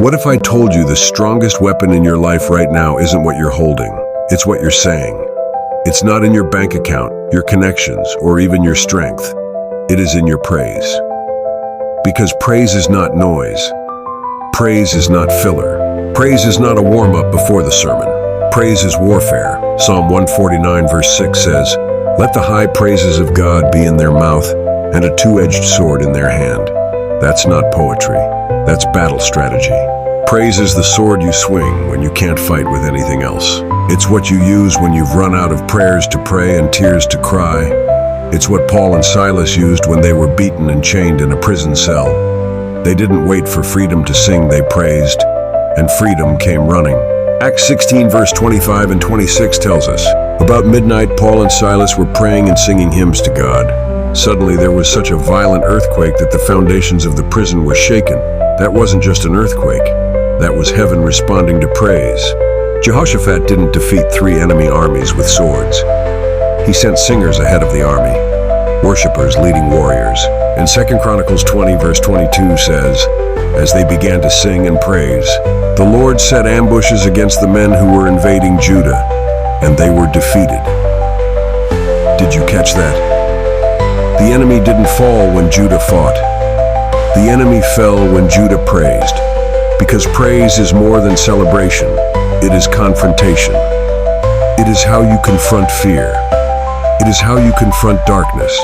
What if I told you the strongest weapon in your life right now isn't what you're holding? It's what you're saying. It's not in your bank account, your connections, or even your strength. It is in your praise. Because praise is not noise. Praise is not filler. Praise is not a warm-up before the sermon. Praise is warfare. Psalm 149 verse 6 says, "Let the high praises of God be in their mouth and a two-edged sword in their hand." That's not poetry. That's battle strategy. Praise is the sword you swing when you can't fight with anything else. It's what you use when you've run out of prayers to pray and tears to cry. It's what Paul and Silas used when they were beaten and chained in a prison cell. They didn't wait for freedom to sing, they praised, and freedom came running. Acts 16 verse 25 and 26 tells us, about midnight Paul and Silas were praying and singing hymns to God. Suddenly there was such a violent earthquake that the foundations of the prison were shaken. That wasn't just an earthquake. That was heaven responding to praise. Jehoshaphat didn't defeat 3 enemy armies with swords. He sent singers ahead of the army, worshipers leading warriors. And 2 Chronicles 20 verse 22 says, as they began to sing and praise, the Lord set ambushes against the men who were invading Judah, and they were defeated. Did you catch that? The enemy didn't fall when Judah fought. The enemy fell when Judah praised. Because praise is more than celebration. It is confrontation. It is how you confront fear. It is how you confront darkness.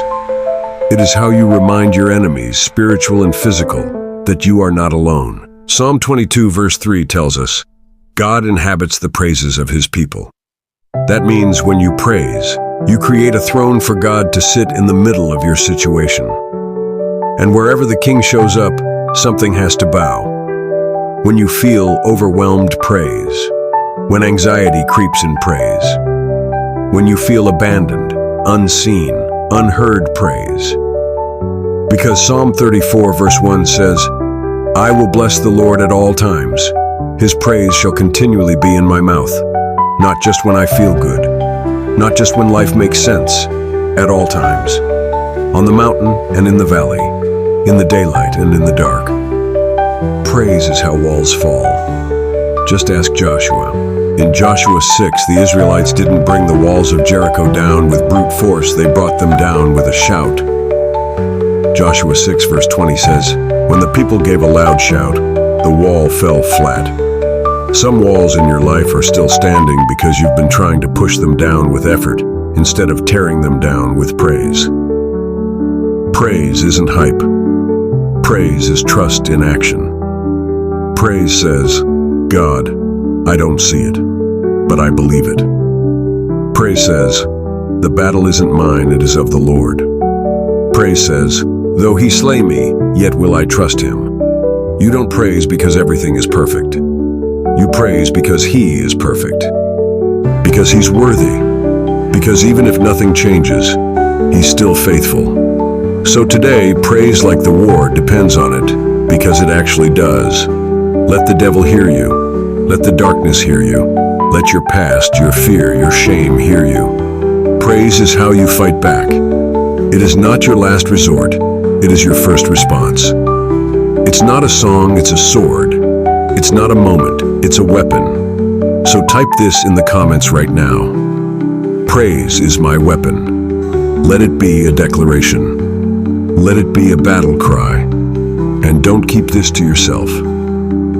It is how you remind your enemies, spiritual and physical, that you are not alone. Psalm 22 verse 3 tells us, God inhabits the praises of his people. That means when you praise, you create a throne for God to sit in the middle of your situation. And wherever the king shows up, something has to bow. When you feel overwhelmed, praise. When anxiety creeps in, praise. When you feel abandoned, unseen, unheard, praise. Because Psalm 34 verse 1 says, I will bless the Lord at all times. His praise shall continually be in my mouth. Not just when I feel good. Not just when life makes sense. At all times. On the mountain and in the valley. In the daylight and in the dark. Praise is how walls fall. Just ask Joshua. In Joshua 6, the Israelites didn't bring the walls of Jericho down with brute force, they brought them down with a shout. Joshua 6 verse 20 says, when the people gave a loud shout, the wall fell flat. Some walls in your life are still standing because you've been trying to push them down with effort instead of tearing them down with praise. Praise isn't hype. Praise is trust in action. Praise says, God, I don't see it, but I believe it. Praise says, the battle isn't mine, it is of the Lord. Praise says, though he slay me, yet will I trust him. You don't praise because everything is perfect. You praise because he is perfect. Because he's worthy. Because even if nothing changes, he's still faithful. So today, praise like the war depends on it, because it actually does. Let the devil hear you. Let the darkness hear you. Let your past, your fear, your shame hear you. Praise is how you fight back. It is not your last resort. It is your first response. It's not a song, it's a sword. It's not a moment, it's a weapon. So type this in the comments right now. Praise is my weapon. Let it be a declaration. Let it be a battle cry. And don't keep this to yourself.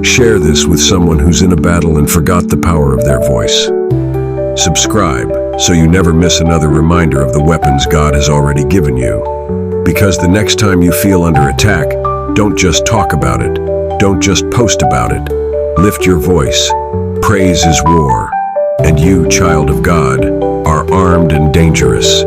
Share this with someone who's in a battle and forgot the power of their voice. Subscribe so you never miss another reminder of the weapons God has already given you. Because the next time you feel under attack, don't just talk about it. Don't just post about it. Lift your voice. Praise is war. And you, child of God, are armed and dangerous.